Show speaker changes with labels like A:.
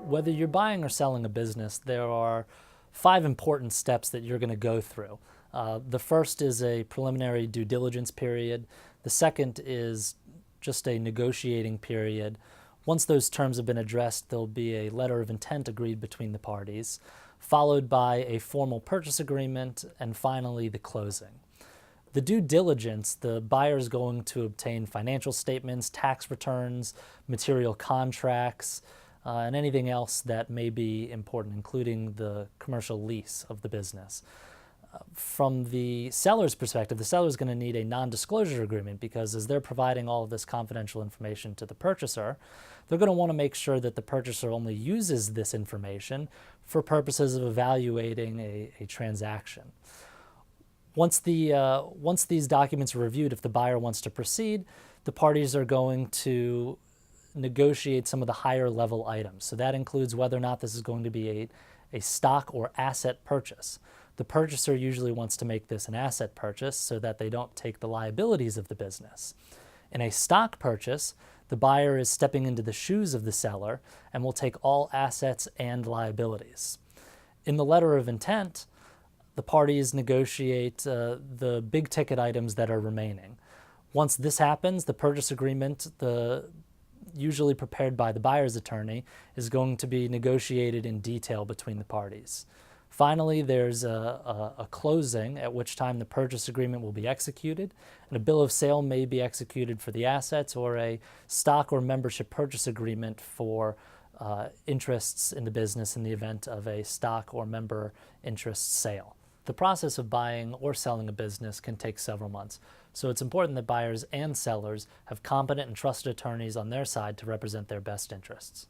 A: Whether you're buying or selling a business, there are 5 important steps that you're going to go through. The first is a preliminary due diligence period. The second is just a negotiating period. Once those terms have been addressed, there'll be a letter of intent agreed between the parties, followed by a formal purchase agreement, and finally the closing. The due diligence, the buyer is going to obtain financial statements, tax returns, material contracts, and anything else that may be important, including the commercial lease of the business. From the seller's perspective, the seller is going to need a non-disclosure agreement because as they're providing all of this confidential information to the purchaser, they're going to want to make sure that the purchaser only uses this information for purposes of evaluating a transaction. Once these documents are reviewed, if the buyer wants to proceed, the parties are going to negotiate some of the higher level items. So that includes whether or not this is going to be a stock or asset purchase. The purchaser usually wants to make this an asset purchase so that they don't take the liabilities of the business. In a stock purchase, the buyer is stepping into the shoes of the seller and will take all assets and liabilities. In the letter of intent, the parties negotiate the big ticket items that are remaining. Once this happens, the purchase agreement, usually prepared by the buyer's attorney, is going to be negotiated in detail between the parties. Finally, there's a closing, at which time the purchase agreement will be executed, and a bill of sale may be executed for the assets or a stock or membership purchase agreement for interests in the business in the event of a stock or member interest sale. The process of buying or selling a business can take several months, so it's important that buyers and sellers have competent and trusted attorneys on their side to represent their best interests.